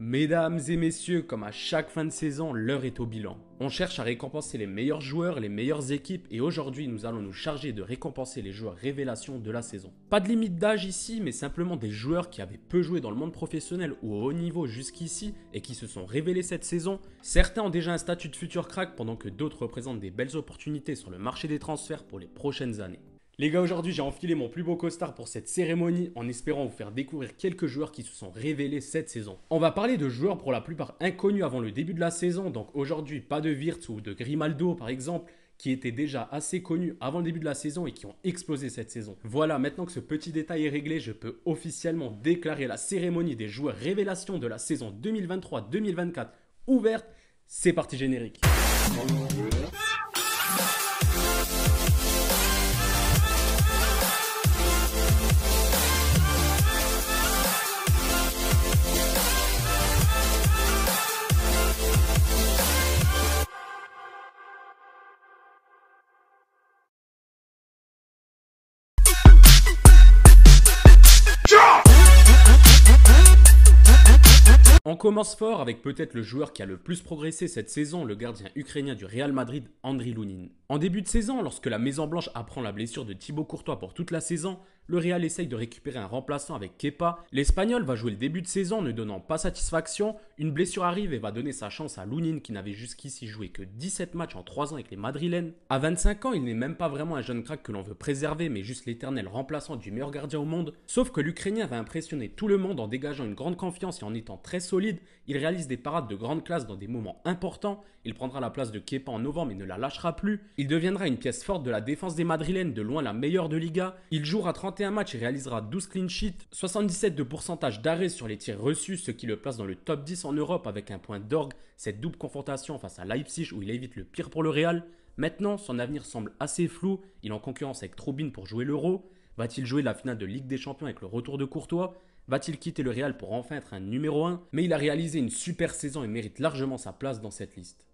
Mesdames et messieurs, comme à chaque fin de saison, l'heure est au bilan. On cherche à récompenser les meilleurs joueurs, les meilleures équipes et aujourd'hui nous allons nous charger de récompenser les joueurs révélations de la saison. Pas de limite d'âge ici, mais simplement des joueurs qui avaient peu joué dans le monde professionnel ou au haut niveau jusqu'ici et qui se sont révélés cette saison. Certains ont déjà un statut de futur crack pendant que d'autres représentent des belles opportunités sur le marché des transferts pour les prochaines années. Les gars, aujourd'hui j'ai enfilé mon plus beau costard pour cette cérémonie en espérant vous faire découvrir quelques joueurs qui se sont révélés cette saison. On va parler de joueurs pour la plupart inconnus avant le début de la saison, donc aujourd'hui pas de Wirtz ou de Grimaldo par exemple, qui étaient déjà assez connus avant le début de la saison et qui ont explosé cette saison. Voilà, maintenant que ce petit détail est réglé, je peux officiellement déclarer la cérémonie des joueurs révélations de la saison 2023-2024 ouverte. C'est parti générique. On commence fort avec peut-être le joueur qui a le plus progressé cette saison, le gardien ukrainien du Real Madrid, Andriy Lunin. En début de saison, lorsque la Maison Blanche apprend la blessure de Thibaut Courtois pour toute la saison, le Real essaye de récupérer un remplaçant avec Kepa. L'Espagnol va jouer le début de saison ne donnant pas satisfaction. Une blessure arrive et va donner sa chance à Lunin qui n'avait jusqu'ici joué que 17 matchs en 3 ans avec les Madrilènes. À 25 ans, il n'est même pas vraiment un jeune crack que l'on veut préserver, mais juste l'éternel remplaçant du meilleur gardien au monde. Sauf que l'Ukrainien va impressionner tout le monde en dégageant une grande confiance et en étant très solide. Il réalise des parades de grande classe dans des moments importants. Il prendra la place de Kepa en novembre et ne la lâchera plus. Il deviendra une pièce forte de la défense des Madrilènes, de loin la meilleure de Liga. Il jouera 31 matchs et réalisera 12 clean sheets, 77 de pourcentage d'arrêt sur les tirs reçus, ce qui le place dans le top 10 en Europe avec un point d'orgue. Cette double confrontation face à Leipzig où il évite le pire pour le Real. Maintenant, son avenir semble assez flou. Il est en concurrence avec Trubin pour jouer l'Euro. Va-t-il jouer la finale de Ligue des Champions avec le retour de Courtois ? Va-t-il quitter le Real pour enfin être un numéro 1 ? Mais il a réalisé une super saison et mérite largement sa place dans cette liste.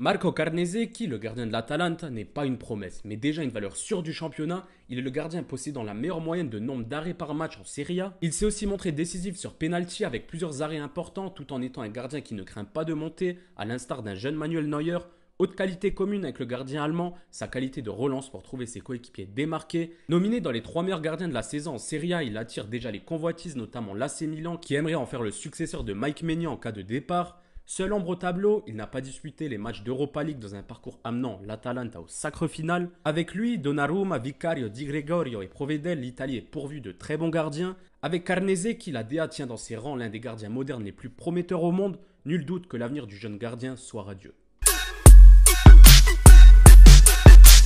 Marco Carnese, qui, le gardien de l'Atalanta, n'est pas une promesse, mais déjà une valeur sûre du championnat. Il est le gardien possédant la meilleure moyenne de nombre d'arrêts par match en Serie A. Il s'est aussi montré décisif sur penalty avec plusieurs arrêts importants, tout en étant un gardien qui ne craint pas de monter, à l'instar d'un jeune Manuel Neuer. Haute qualité commune avec le gardien allemand, sa qualité de relance pour trouver ses coéquipiers démarqués. Nominé dans les 3 meilleurs gardiens de la saison en Serie A, il attire déjà les convoitises, notamment l'AC Milan, qui aimerait en faire le successeur de Mike Maignan en cas de départ. Seul ombre au tableau, il n'a pas disputé les matchs d'Europa League dans un parcours amenant l'Atalanta au sacre final. Avec lui, Donnarumma, Vicario, Di Gregorio et Provedel, l'Italie est pourvue de très bons gardiens. Avec Carnese, qui la DA tient dans ses rangs l'un des gardiens modernes les plus prometteurs au monde, nul doute que l'avenir du jeune gardien soit radieux.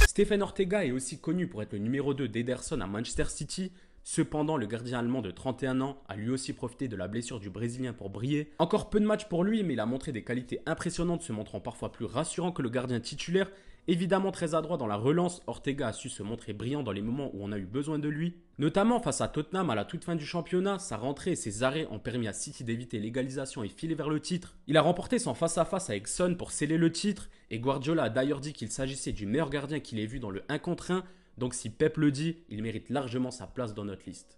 Stephen Ortega est aussi connu pour être le numéro 2 d'Ederson à Manchester City. Cependant, le gardien allemand de 31 ans a lui aussi profité de la blessure du Brésilien pour briller. Encore peu de matchs pour lui, mais il a montré des qualités impressionnantes, se montrant parfois plus rassurant que le gardien titulaire. Évidemment très adroit dans la relance, Ortega a su se montrer brillant dans les moments où on a eu besoin de lui. Notamment face à Tottenham à la toute fin du championnat, sa rentrée et ses arrêts ont permis à City d'éviter l'égalisation et filer vers le titre. Il a remporté son face-à-face avec Son pour sceller le titre, et Guardiola a d'ailleurs dit qu'il s'agissait du meilleur gardien qu'il ait vu dans le 1 contre 1. Donc si Pep le dit, il mérite largement sa place dans notre liste.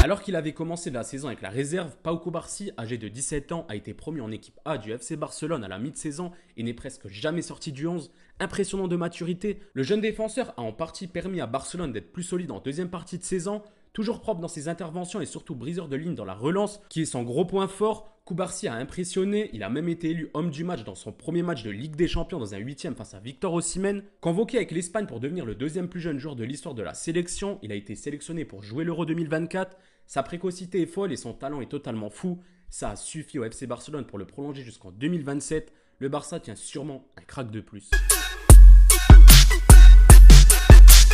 Alors qu'il avait commencé la saison avec la réserve, Pau Cubarsí, âgé de 17 ans, a été promu en équipe A du FC Barcelone à la mi-saison et n'est presque jamais sorti du 11. Impressionnant de maturité, le jeune défenseur a en partie permis à Barcelone d'être plus solide en deuxième partie de saison. Toujours propre dans ses interventions et surtout briseur de ligne dans la relance, qui est son gros point fort, Cubarsí a impressionné, il a même été élu homme du match dans son premier match de Ligue des Champions dans un 8e face à Victor Osimhen. Convoqué avec l'Espagne pour devenir le deuxième plus jeune joueur de l'histoire de la sélection, il a été sélectionné pour jouer l'Euro 2024. Sa précocité est folle et son talent est totalement fou. Ça a suffi au FC Barcelone pour le prolonger jusqu'en 2027. Le Barça tient sûrement un crack de plus.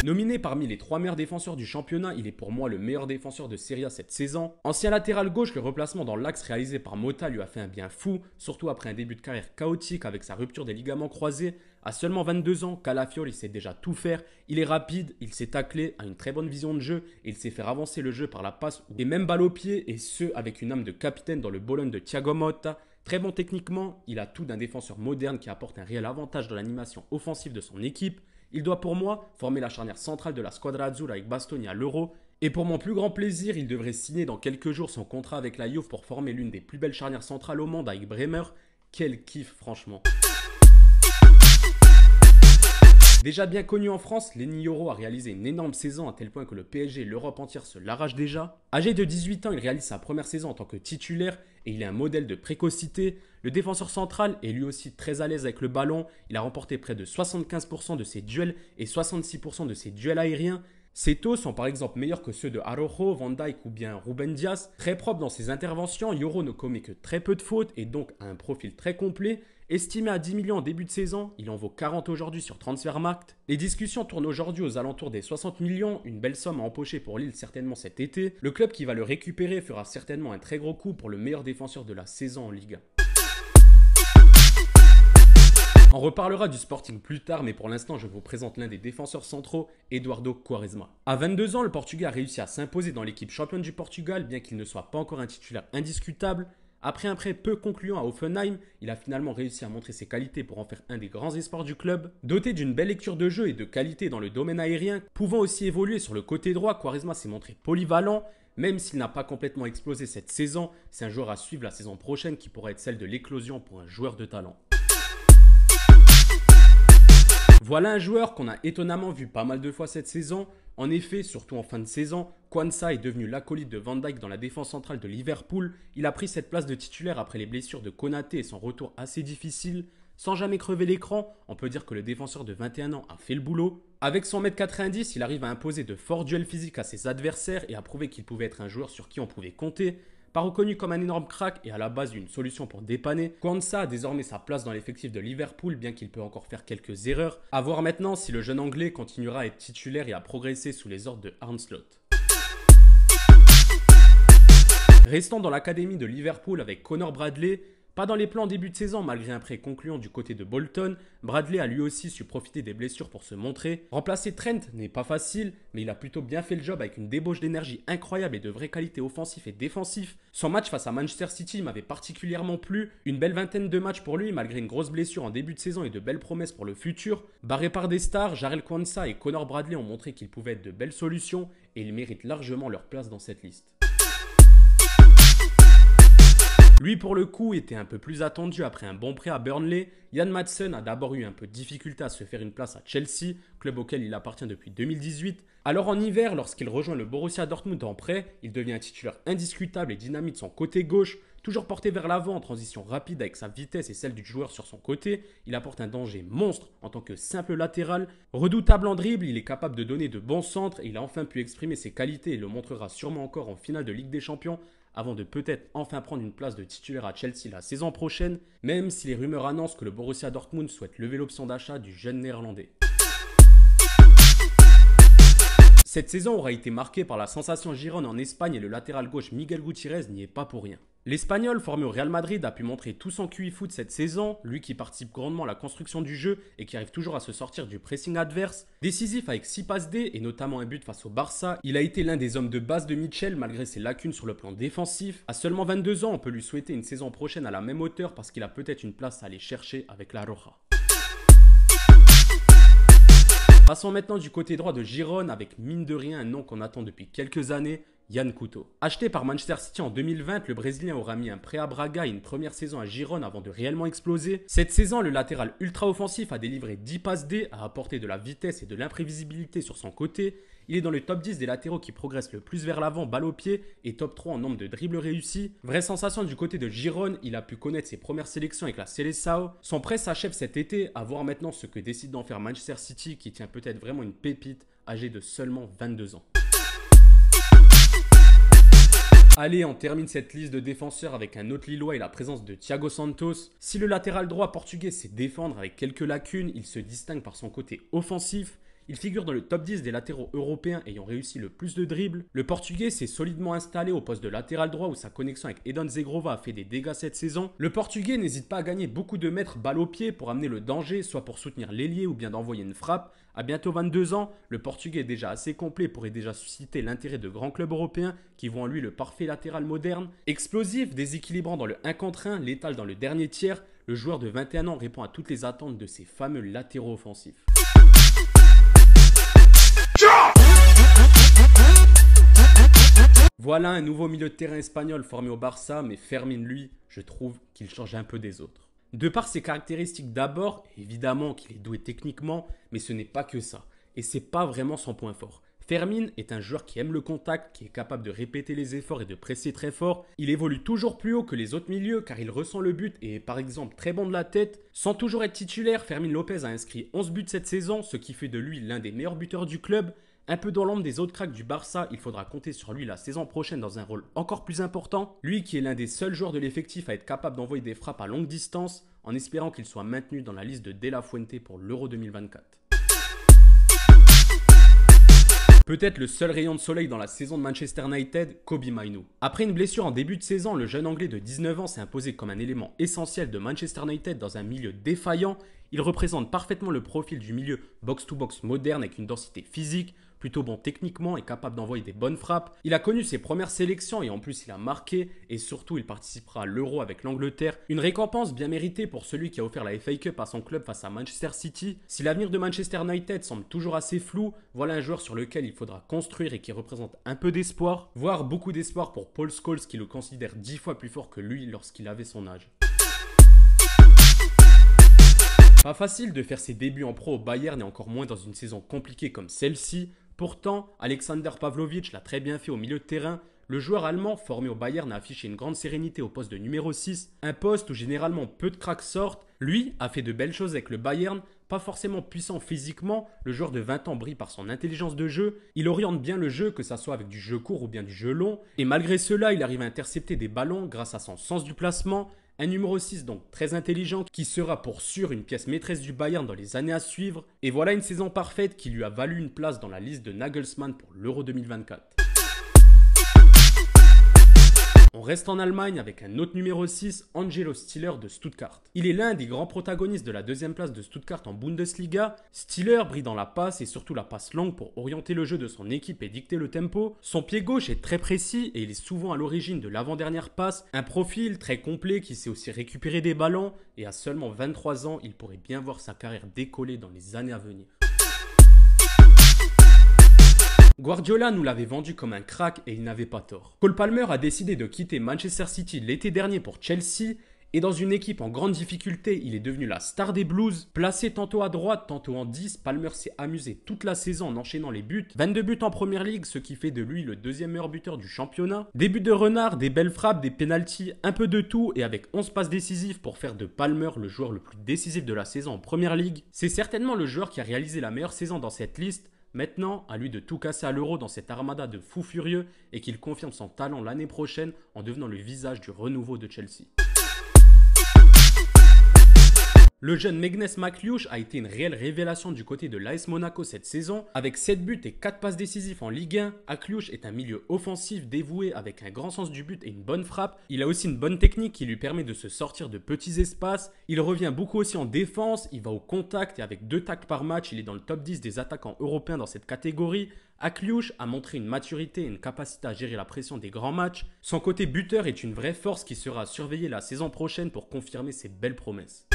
Nominé parmi les 3 meilleurs défenseurs du championnat, il est pour moi le meilleur défenseur de Serie A cette saison. Ancien latéral gauche, le replacement dans l'axe réalisé par Motta lui a fait un bien fou, surtout après un début de carrière chaotique avec sa rupture des ligaments croisés. À seulement 22 ans, Calafiori sait déjà tout faire. Il est rapide, il sait tacler, a une très bonne vision de jeu et il sait faire avancer le jeu par la passe et même balle au pied, et ce avec une âme de capitaine dans le Bologne de Thiago Motta. Très bon techniquement, il a tout d'un défenseur moderne qui apporte un réel avantage dans l'animation offensive de son équipe. Il doit pour moi former la charnière centrale de la Squadra Azzurra avec Bastoni à l'Euro. Et pour mon plus grand plaisir, il devrait signer dans quelques jours son contrat avec la Juve pour former l'une des plus belles charnières centrales au monde avec Bremer. Quel kiff franchement. Déjà bien connu en France, Lenny Yoro a réalisé une énorme saison à tel point que le PSG et l'Europe entière se l'arrachent déjà. Âgé de 18 ans, il réalise sa première saison en tant que titulaire et il est un modèle de précocité. Le défenseur central est lui aussi très à l'aise avec le ballon. Il a remporté près de 75% de ses duels et 66% de ses duels aériens. Ses taux sont par exemple meilleurs que ceux de Araujo, Van Dijk ou bien Ruben Dias. Très propre dans ses interventions, Yoro ne commet que très peu de fautes et donc a un profil très complet. Estimé à 10 millions en début de saison, il en vaut 40 aujourd'hui sur Transfermarkt. Les discussions tournent aujourd'hui aux alentours des 60 millions, une belle somme à empocher pour Lille certainement cet été. Le club qui va le récupérer fera certainement un très gros coup pour le meilleur défenseur de la saison en Ligue 1. On reparlera du Sporting plus tard, mais pour l'instant, je vous présente l'un des défenseurs centraux, Eduardo Quaresma. À 22 ans, le Portugais a réussi à s'imposer dans l'équipe championne du Portugal, bien qu'il ne soit pas encore un titulaire indiscutable. Après un prêt peu concluant à Hoffenheim, il a finalement réussi à montrer ses qualités pour en faire un des grands espoirs du club. Doté d'une belle lecture de jeu et de qualité dans le domaine aérien, pouvant aussi évoluer sur le côté droit, Quaresma s'est montré polyvalent. Même s'il n'a pas complètement explosé cette saison, c'est un joueur à suivre la saison prochaine qui pourrait être celle de l'éclosion pour un joueur de talent. Voilà un joueur qu'on a étonnamment vu pas mal de fois cette saison. En effet, surtout en fin de saison, Quansah est devenu l'acolyte de Van Dijk dans la défense centrale de Liverpool. Il a pris cette place de titulaire après les blessures de Konaté et son retour assez difficile. Sans jamais crever l'écran, on peut dire que le défenseur de 21 ans a fait le boulot. Avec son 1m90, il arrive à imposer de forts duels physiques à ses adversaires et à prouver qu'il pouvait être un joueur sur qui on pouvait compter. Pas reconnu comme un énorme crack et à la base d'une solution pour dépanner, Quansah a désormais sa place dans l'effectif de Liverpool, bien qu'il peut encore faire quelques erreurs. A voir maintenant si le jeune anglais continuera à être titulaire et à progresser sous les ordres de Arne Slot. Restons dans l'académie de Liverpool avec Connor Bradley. Pas dans les plans en début de saison malgré un prêt concluant du côté de Bolton, Bradley a lui aussi su profiter des blessures pour se montrer. Remplacer Trent n'est pas facile, mais il a plutôt bien fait le job avec une débauche d'énergie incroyable et de vraies qualités offensives et défensives. Son match face à Manchester City m'avait particulièrement plu. Une belle vingtaine de matchs pour lui malgré une grosse blessure en début de saison et de belles promesses pour le futur. Barré par des stars, Jarell Quansah et Connor Bradley ont montré qu'ils pouvaient être de belles solutions et ils méritent largement leur place dans cette liste. Lui, pour le coup, était un peu plus attendu après un bon prêt à Burnley. Jan Madsen a d'abord eu un peu de difficulté à se faire une place à Chelsea, club auquel il appartient depuis 2018. Alors en hiver, lorsqu'il rejoint le Borussia Dortmund en prêt, il devient un titulaire indiscutable et dynamite son côté gauche. Toujours porté vers l'avant en transition rapide avec sa vitesse et celle du joueur sur son côté, il apporte un danger monstre en tant que simple latéral. Redoutable en dribble, il est capable de donner de bons centres et il a enfin pu exprimer ses qualités et le montrera sûrement encore en finale de Ligue des Champions, avant de peut-être enfin prendre une place de titulaire à Chelsea la saison prochaine, même si les rumeurs annoncent que le Borussia Dortmund souhaite lever l'option d'achat du jeune néerlandais. Cette saison aura été marquée par la sensation Gironne en Espagne et le latéral gauche Miguel Gutiérrez n'y est pas pour rien. L'Espagnol, formé au Real Madrid, a pu montrer tout son QI foot cette saison, lui qui participe grandement à la construction du jeu et qui arrive toujours à se sortir du pressing adverse. Décisif avec 6 passes D et notamment un but face au Barça, il a été l'un des hommes de base de Michel malgré ses lacunes sur le plan défensif. À seulement 22 ans, on peut lui souhaiter une saison prochaine à la même hauteur parce qu'il a peut-être une place à aller chercher avec la Roja. Passons maintenant du côté droit de Girone avec mine de rien un nom qu'on attend depuis quelques années, Yan Couto. Acheté par Manchester City en 2020, le Brésilien aura mis un prêt à Braga et une première saison à Girone avant de réellement exploser. Cette saison, le latéral ultra-offensif a délivré 10 passes D, a apporté de la vitesse et de l'imprévisibilité sur son côté. Il est dans le top 10 des latéraux qui progressent le plus vers l'avant, balle au pied, et top 3 en nombre de dribbles réussis. Vraie sensation du côté de Girone, il a pu connaître ses premières sélections avec la Seleção. Son prêt s'achève cet été, à voir maintenant ce que décide d'en faire Manchester City qui tient peut-être vraiment une pépite, âgé de seulement 22 ans. Allez, on termine cette liste de défenseurs avec un autre Lillois et la présence de Thiago Santos. Si le latéral droit portugais sait défendre avec quelques lacunes, il se distingue par son côté offensif. Il figure dans le top 10 des latéraux européens ayant réussi le plus de dribbles. Le Portugais s'est solidement installé au poste de latéral droit où sa connexion avec Edon Zegrova a fait des dégâts cette saison. Le Portugais n'hésite pas à gagner beaucoup de mètres balle au pied pour amener le danger, soit pour soutenir l'ailier ou bien d'envoyer une frappe. À bientôt 22 ans, le Portugais est déjà assez complet et pourrait déjà susciter l'intérêt de grands clubs européens qui voient en lui le parfait latéral moderne. Explosif, déséquilibrant dans le 1 contre 1, létal dans le dernier tiers, le joueur de 21 ans répond à toutes les attentes de ces fameux latéraux offensifs. Voilà un nouveau milieu de terrain espagnol formé au Barça, mais Fermin, lui, je trouve qu'il change un peu des autres. De par ses caractéristiques d'abord, évidemment qu'il est doué techniquement, mais ce n'est pas que ça. Et c'est pas vraiment son point fort. Fermin est un joueur qui aime le contact, qui est capable de répéter les efforts et de presser très fort. Il évolue toujours plus haut que les autres milieux car il ressent le but et est par exemple très bon de la tête. Sans toujours être titulaire, Fermin Lopez a inscrit 11 buts cette saison, ce qui fait de lui l'un des meilleurs buteurs du club. Un peu dans l'ombre des autres cracks du Barça, il faudra compter sur lui la saison prochaine dans un rôle encore plus important. Lui qui est l'un des seuls joueurs de l'effectif à être capable d'envoyer des frappes à longue distance, en espérant qu'il soit maintenu dans la liste de De La Fuente pour l'Euro 2024. Peut-être le seul rayon de soleil dans la saison de Manchester United, Kobe Mainoo. Après une blessure en début de saison, le jeune Anglais de 19 ans s'est imposé comme un élément essentiel de Manchester United dans un milieu défaillant. Il représente parfaitement le profil du milieu box-to-box moderne avec une densité physique, plutôt bon techniquement et capable d'envoyer des bonnes frappes. Il a connu ses premières sélections et en plus il a marqué et surtout il participera à l'Euro avec l'Angleterre. Une récompense bien méritée pour celui qui a offert la FA Cup à son club face à Manchester City. Si l'avenir de Manchester United semble toujours assez flou, voilà un joueur sur lequel il faudra construire et qui représente un peu d'espoir, voire beaucoup d'espoir pour Paul Scholes qui le considère 10 fois plus fort que lui lorsqu'il avait son âge. Pas facile de faire ses débuts en pro au Bayern et encore moins dans une saison compliquée comme celle-ci. Pourtant, Alexander Pavlovic l'a très bien fait au milieu de terrain. Le joueur allemand formé au Bayern a affiché une grande sérénité au poste de numéro 6, un poste où généralement peu de cracks sortent. Lui a fait de belles choses avec le Bayern, pas forcément puissant physiquement, le joueur de 20 ans brille par son intelligence de jeu, il oriente bien le jeu que ça soit avec du jeu court ou bien du jeu long, et malgré cela il arrive à intercepter des ballons grâce à son sens du placement. Un numéro 6 donc très intelligent qui sera pour sûr une pièce maîtresse du Bayern dans les années à suivre. Et voilà une saison parfaite qui lui a valu une place dans la liste de Nagelsmann pour l'Euro 2024. On reste en Allemagne avec un autre numéro 6, Angelo Stiller de Stuttgart. Il est l'un des grands protagonistes de la deuxième place de Stuttgart en Bundesliga. Stiller brille dans la passe et surtout la passe longue pour orienter le jeu de son équipe et dicter le tempo. Son pied gauche est très précis et il est souvent à l'origine de l'avant-dernière passe. Un profil très complet qui sait aussi récupérer des ballons et à seulement 23 ans, il pourrait bien voir sa carrière décoller dans les années à venir. Guardiola nous l'avait vendu comme un crack et il n'avait pas tort. Cole Palmer a décidé de quitter Manchester City l'été dernier pour Chelsea et dans une équipe en grande difficulté, il est devenu la star des Blues. Placé tantôt à droite, tantôt en 10, Palmer s'est amusé toute la saison en enchaînant les buts. 22 buts en Première Ligue, ce qui fait de lui le deuxième meilleur buteur du championnat. Des buts de renard, des belles frappes, des pénaltys, un peu de tout et avec 11 passes décisives pour faire de Palmer le joueur le plus décisif de la saison en Première Ligue. C'est certainement le joueur qui a réalisé la meilleure saison dans cette liste. Maintenant, à lui de tout casser à l'Euro dans cette armada de fous furieux et qu'il confirme son talent l'année prochaine en devenant le visage du renouveau de Chelsea. Le jeune Magnus McLeish a été une réelle révélation du côté de l'AS Monaco cette saison. Avec 7 buts et 4 passes décisives en Ligue 1, McLeish est un milieu offensif dévoué avec un grand sens du but et une bonne frappe. Il a aussi une bonne technique qui lui permet de se sortir de petits espaces. Il revient beaucoup aussi en défense, il va au contact et avec 2 tacles par match, il est dans le top 10 des attaquants européens dans cette catégorie. McLeish a montré une maturité et une capacité à gérer la pression des grands matchs. Son côté buteur est une vraie force qui sera surveillée la saison prochaine pour confirmer ses belles promesses.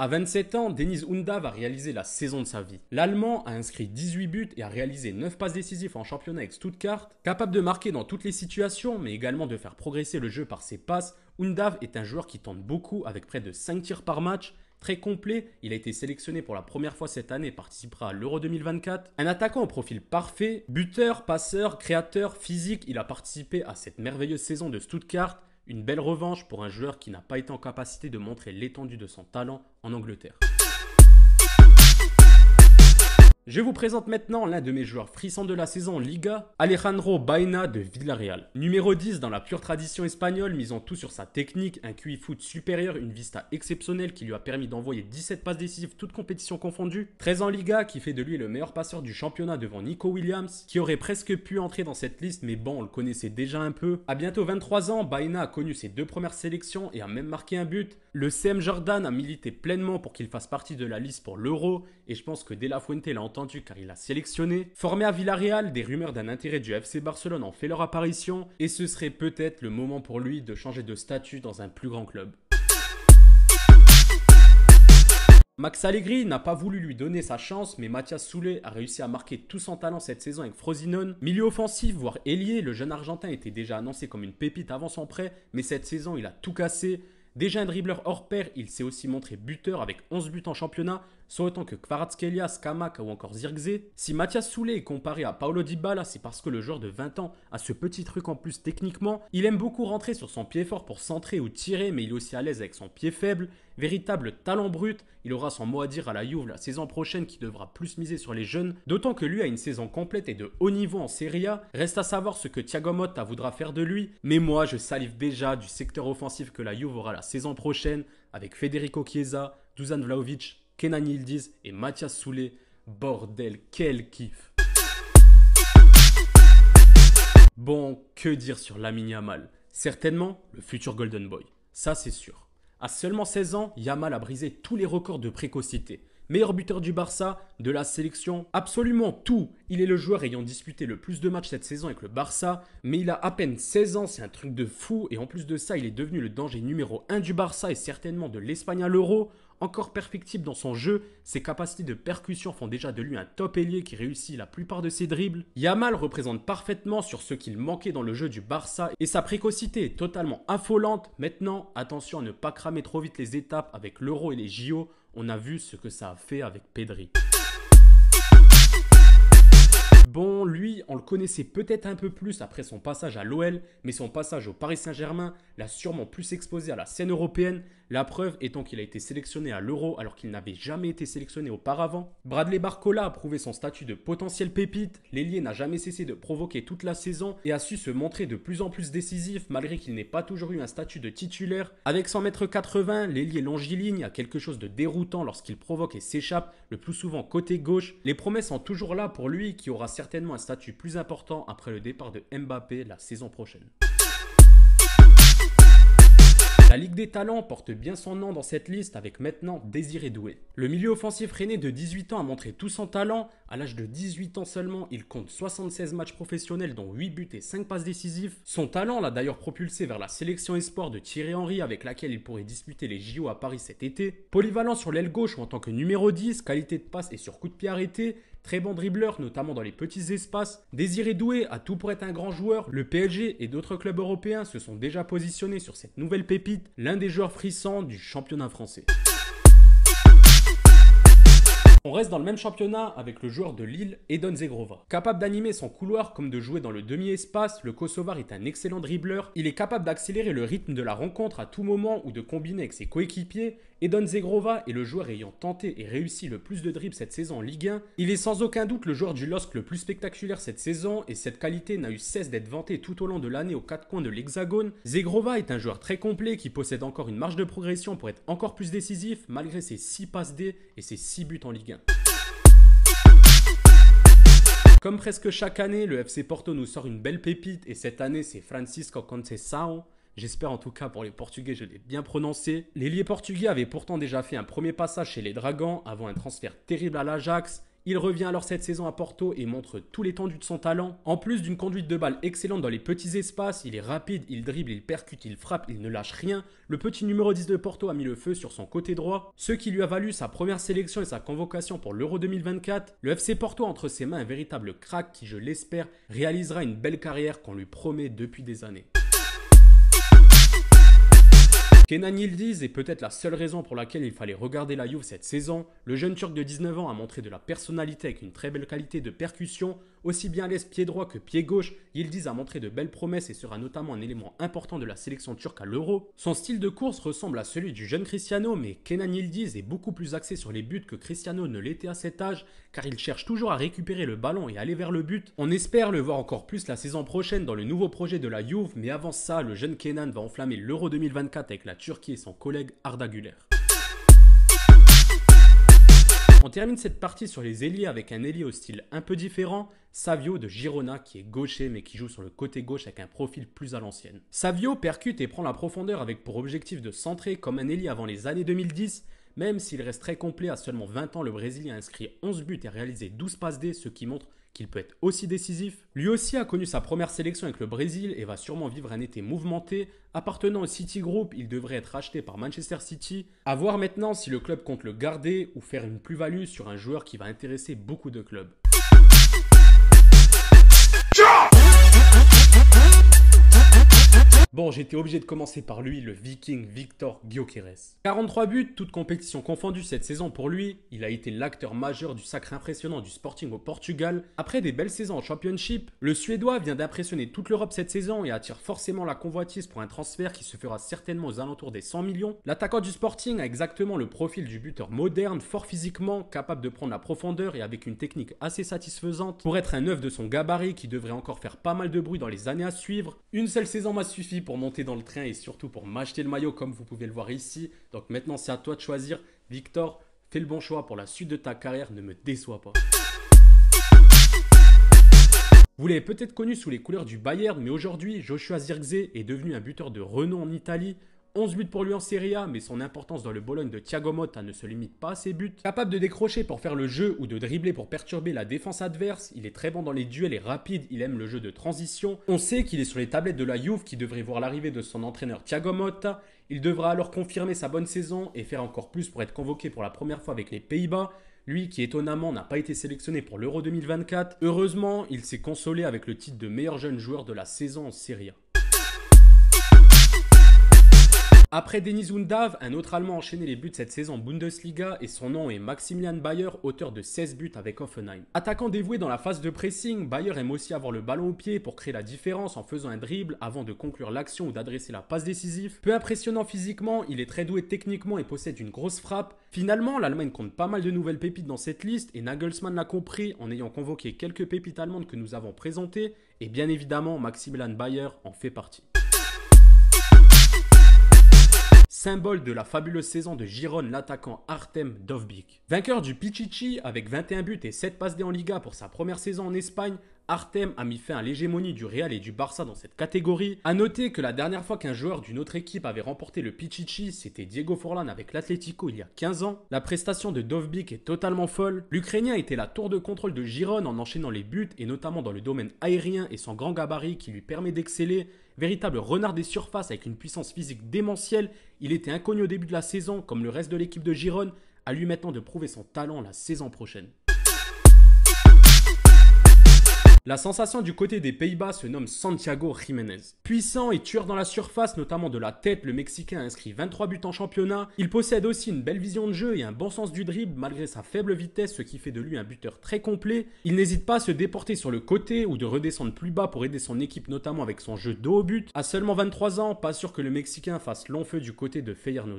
À 27 ans, Deniz Undav a réalisé la saison de sa vie. L'Allemand a inscrit 18 buts et a réalisé 9 passes décisives en championnat avec Stuttgart. Capable de marquer dans toutes les situations, mais également de faire progresser le jeu par ses passes, Undav est un joueur qui tente beaucoup avec près de 5 tirs par match. Très complet, il a été sélectionné pour la première fois cette année et participera à l'Euro 2024. Un attaquant au profil parfait, buteur, passeur, créateur, physique, il a participé à cette merveilleuse saison de Stuttgart. Une belle revanche pour un joueur qui n'a pas été en capacité de montrer l'étendue de son talent en Angleterre. Je vous présente maintenant l'un de mes joueurs frissants de la saison en Liga, Alejandro Baena de Villarreal. Numéro 10 dans la pure tradition espagnole, misant tout sur sa technique, un QI foot supérieur, une vista exceptionnelle qui lui a permis d'envoyer 17 passes décisives toutes compétitions confondues. 13 en Liga qui fait de lui le meilleur passeur du championnat devant Nico Williams, qui aurait presque pu entrer dans cette liste mais bon on le connaissait déjà un peu. À bientôt 23 ans, Baena a connu ses 2 premières sélections et a même marqué un but. Le CM Jordan a milité pleinement pour qu'il fasse partie de la liste pour l'Euro et je pense que De La Fuente l'a entendu car il l'a sélectionné. Formé à Villarreal, des rumeurs d'un intérêt du FC Barcelone ont fait leur apparition et ce serait peut-être le moment pour lui de changer de statut dans un plus grand club. Max Allegri n'a pas voulu lui donner sa chance, mais Mathias Soulé a réussi à marquer tout son talent cette saison avec Frosinone. Milieu offensif, voire ailier, le jeune Argentin était déjà annoncé comme une pépite avant son prêt, mais cette saison il a tout cassé. Déjà un dribbleur hors pair, il s'est aussi montré buteur avec 11 buts en championnat, soit autant que Kvaratskhelia, Scamaca ou encore Zirkzee. Si Mathias Soulé est comparé à Paulo Dybala, c'est parce que le joueur de 20 ans a ce petit truc en plus techniquement. Il aime beaucoup rentrer sur son pied fort pour centrer ou tirer, mais il est aussi à l'aise avec son pied faible. Véritable talent brut, il aura son mot à dire à la Juve la saison prochaine qui devra plus miser sur les jeunes, d'autant que lui a une saison complète et de haut niveau en Serie A. Reste à savoir ce que Thiago Motta voudra faire de lui, mais moi je salive déjà du secteur offensif que la Juve aura la saison prochaine avec Federico Chiesa, Dusan Vlahovic, Kenan Yildiz et Mathias Soulé. Bordel, quel kiff! Bon, que dire sur Lamine Yamal? Certainement le futur Golden Boy, ça c'est sûr. À seulement 16 ans, Yamal a brisé tous les records de précocité. Meilleur buteur du Barça, de la sélection, absolument tout. Il est le joueur ayant disputé le plus de matchs cette saison avec le Barça, mais il a à peine 16 ans, c'est un truc de fou. Et en plus de ça, il est devenu le danger numéro 1 du Barça et certainement de l'Espagne à l'Euro. Encore perfectible dans son jeu, ses capacités de percussion font déjà de lui un top ailier qui réussit la plupart de ses dribbles. Yamal représente parfaitement sur ce qu'il manquait dans le jeu du Barça et sa précocité est totalement affolante. Maintenant, attention à ne pas cramer trop vite les étapes avec l'Euro et les JO. On a vu ce que ça a fait avec Pedri. Bon, lui, on le connaissait peut-être un peu plus après son passage à l'OL, mais son passage au Paris Saint-Germain l'a sûrement plus exposé à la scène européenne, la preuve étant qu'il a été sélectionné à l'Euro alors qu'il n'avait jamais été sélectionné auparavant. Bradley Barcola a prouvé son statut de potentiel pépite, l'ailier n'a jamais cessé de provoquer toute la saison et a su se montrer de plus en plus décisif malgré qu'il n'ait pas toujours eu un statut de titulaire. Avec 100,80 m, l'ailier longiligne a quelque chose de déroutant lorsqu'il provoque et s'échappe, le plus souvent côté gauche. Les promesses sont toujours là pour lui qui aura certainement un statut plus important après le départ de Mbappé la saison prochaine. La Ligue des Talents porte bien son nom dans cette liste avec maintenant Désiré Doué. Le milieu offensif rennais de 18 ans a montré tout son talent. À l'âge de 18 ans seulement, il compte 76 matchs professionnels dont 8 buts et 5 passes décisives. Son talent l'a d'ailleurs propulsé vers la sélection espoir de Thierry Henry avec laquelle il pourrait disputer les JO à Paris cet été. Polyvalent sur l'aile gauche ou en tant que numéro 10, qualité de passe et sur coup de pied arrêté. Très bon dribbleur, notamment dans les petits espaces. Désiré Doué a tout pour être un grand joueur. Le PSG et d'autres clubs européens se sont déjà positionnés sur cette nouvelle pépite, l'un des joueurs frissants du championnat français. On reste dans le même championnat avec le joueur de Lille, Edon Zegrova. Capable d'animer son couloir comme de jouer dans le demi-espace, le Kosovar est un excellent dribbleur. Il est capable d'accélérer le rythme de la rencontre à tout moment ou de combiner avec ses coéquipiers. Edon Zegrova est le joueur ayant tenté et réussi le plus de dribbles cette saison en Ligue 1. Il est sans aucun doute le joueur du LOSC le plus spectaculaire cette saison et cette qualité n'a eu cesse d'être vantée tout au long de l'année aux quatre coins de l'Hexagone. Zegrova est un joueur très complet qui possède encore une marge de progression pour être encore plus décisif malgré ses 6 passes D et ses 6 buts en Ligue 1. Comme presque chaque année, le FC Porto nous sort une belle pépite et cette année c'est Francisco Conceição. J'espère en tout cas pour les Portugais, je l'ai bien prononcé. L'ailier portugais avait pourtant déjà fait un premier passage chez les Dragons avant un transfert terrible à l'Ajax. Il revient alors cette saison à Porto et montre tout l'étendue de son talent. En plus d'une conduite de balle excellente dans les petits espaces, il est rapide, il dribble, il percute, il frappe, il ne lâche rien. Le petit numéro 10 de Porto a mis le feu sur son côté droit, ce qui lui a valu sa première sélection et sa convocation pour l'Euro 2024. Le FC Porto a entre ses mains un véritable crack qui, je l'espère, réalisera une belle carrière qu'on lui promet depuis des années. Kenan Yildiz est peut-être la seule raison pour laquelle il fallait regarder la Juve cette saison. Le jeune Turc de 19 ans a montré de la personnalité avec une très belle qualité de percussion. Aussi bien à l'aise pied droit que pied gauche, Yildiz a montré de belles promesses et sera notamment un élément important de la sélection turque à l'Euro. Son style de course ressemble à celui du jeune Cristiano, mais Kenan Yildiz est beaucoup plus axé sur les buts que Cristiano ne l'était à cet âge, car il cherche toujours à récupérer le ballon et aller vers le but. On espère le voir encore plus la saison prochaine dans le nouveau projet de la Juve, mais avant ça, le jeune Kenan va enflammer l'Euro 2024 avec la Turquie et son collègue Arda Güler. On termine cette partie sur les ailiers avec un ailier au style un peu différent, Savio de Girona qui est gaucher mais qui joue sur le côté gauche avec un profil plus à l'ancienne. Savio percute et prend la profondeur avec pour objectif de centrer comme un ailier avant les années 2010, Même s'il reste très complet, à seulement 20 ans, le Brésilien a inscrit 11 buts et réalisé 12 passes D, ce qui montre qu'il peut être aussi décisif. Lui aussi a connu sa première sélection avec le Brésil et va sûrement vivre un été mouvementé. Appartenant au City Group, il devrait être racheté par Manchester City. À voir maintenant si le club compte le garder ou faire une plus-value sur un joueur qui va intéresser beaucoup de clubs. Bon, j'étais obligé de commencer par lui, le Viking Victor Gyökeres. 43 buts, toutes compétitions confondues cette saison pour lui. Il a été l'acteur majeur du sacre impressionnant du Sporting au Portugal. Après des belles saisons en Championship, le Suédois vient d'impressionner toute l'Europe cette saison et attire forcément la convoitise pour un transfert qui se fera certainement aux alentours des 100 millions. L'attaquant du Sporting a exactement le profil du buteur moderne, fort physiquement, capable de prendre la profondeur et avec une technique assez satisfaisante pour être un neuf de son gabarit qui devrait encore faire pas mal de bruit dans les années à suivre. Une seule saison m'a suffi pour monter dans le train et surtout pour m'acheter le maillot comme vous pouvez le voir ici. Donc maintenant c'est à toi de choisir. Victor, fais le bon choix pour la suite de ta carrière, ne me déçois pas. Vous l'avez peut-être connu sous les couleurs du Bayern, mais aujourd'hui Joshua Zirkzee est devenu un buteur de renom en Italie. 11 buts pour lui en Serie A, mais son importance dans le Bologne de Thiago Motta ne se limite pas à ses buts. Capable de décrocher pour faire le jeu ou de dribbler pour perturber la défense adverse, il est très bon dans les duels et rapide, il aime le jeu de transition. On sait qu'il est sur les tablettes de la Juve qui devrait voir l'arrivée de son entraîneur Thiago Motta. Il devra alors confirmer sa bonne saison et faire encore plus pour être convoqué pour la première fois avec les Pays-Bas. Lui qui étonnamment n'a pas été sélectionné pour l'Euro 2024. Heureusement, il s'est consolé avec le titre de meilleur jeune joueur de la saison en Serie A. Après Denis Undav, un autre Allemand a enchaîné les buts cette saison en Bundesliga et son nom est Maximilian Bayer, auteur de 16 buts avec Hoffenheim. Attaquant dévoué dans la phase de pressing, Bayer aime aussi avoir le ballon au pied pour créer la différence en faisant un dribble avant de conclure l'action ou d'adresser la passe décisive. Peu impressionnant physiquement, il est très doué techniquement et possède une grosse frappe. Finalement, l'Allemagne compte pas mal de nouvelles pépites dans cette liste et Nagelsmann l'a compris en ayant convoqué quelques pépites allemandes que nous avons présentées et bien évidemment Maximilian Bayer en fait partie. Symbole de la fabuleuse saison de Girone, l'attaquant Artem Dovbyk. Vainqueur du Pichichi avec 21 buts et 7 passes D en Liga pour sa première saison en Espagne, Artem a mis fin à l'hégémonie du Real et du Barça dans cette catégorie. A noter que la dernière fois qu'un joueur d'une autre équipe avait remporté le Pichichi, c'était Diego Forlán avec l'Atlético il y a 15 ans. La prestation de Dovbyk est totalement folle. L'Ukrainien était la tour de contrôle de Girone en enchaînant les buts et notamment dans le domaine aérien et son grand gabarit qui lui permet d'exceller. Véritable renard des surfaces avec une puissance physique démentielle, il était inconnu au début de la saison comme le reste de l'équipe de Girone, à lui maintenant de prouver son talent la saison prochaine. La sensation du côté des Pays-Bas se nomme Santiago Jiménez. Puissant et tueur dans la surface, notamment de la tête, le Mexicain a inscrit 23 buts en championnat. Il possède aussi une belle vision de jeu et un bon sens du dribble malgré sa faible vitesse, ce qui fait de lui un buteur très complet. Il n'hésite pas à se déporter sur le côté ou de redescendre plus bas pour aider son équipe, notamment avec son jeu dos au but. À seulement 23 ans, pas sûr que le Mexicain fasse long feu du côté de Feyenoord.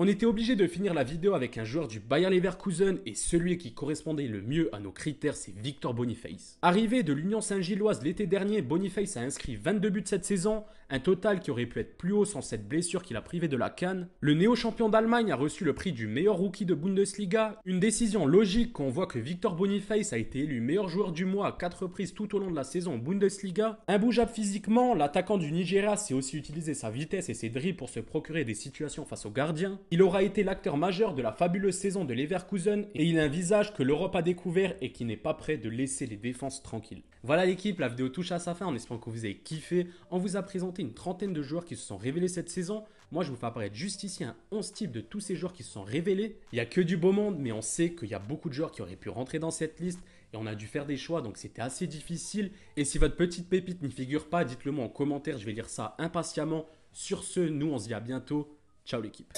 On était obligé de finir la vidéo avec un joueur du Bayer Leverkusen et celui qui correspondait le mieux à nos critères, c'est Victor Boniface. Arrivé de l'Union Saint-Gilloise l'été dernier, Boniface a inscrit 22 buts cette saison, un total qui aurait pu être plus haut sans cette blessure qui l'a privé de la CAN. Le néo-champion d'Allemagne a reçu le prix du meilleur rookie de Bundesliga, une décision logique quand on voit que Victor Boniface a été élu meilleur joueur du mois à 4 reprises tout au long de la saison en Bundesliga. Imbougeable physiquement, l'attaquant du Nigeria sait aussi utiliser sa vitesse et ses dribbles pour se procurer des situations face aux gardiens. Il aura été l'acteur majeur de la fabuleuse saison de Leverkusen et il a un visage que l'Europe a découvert et qui n'est pas prêt de laisser les défenses tranquilles. Voilà l'équipe, la vidéo touche à sa fin en espérant que vous avez kiffé. On vous a présenté une trentaine de joueurs qui se sont révélés cette saison. Moi je vous fais apparaître juste ici un 11 type de tous ces joueurs qui se sont révélés. Il n'y a que du beau monde mais on sait qu'il y a beaucoup de joueurs qui auraient pu rentrer dans cette liste. Et on a dû faire des choix, donc c'était assez difficile. Et si votre petite pépite n'y figure pas, dites-le moi en commentaire, je vais lire ça impatiemment. Sur ce, nous on se dit à bientôt. Ciao l'équipe.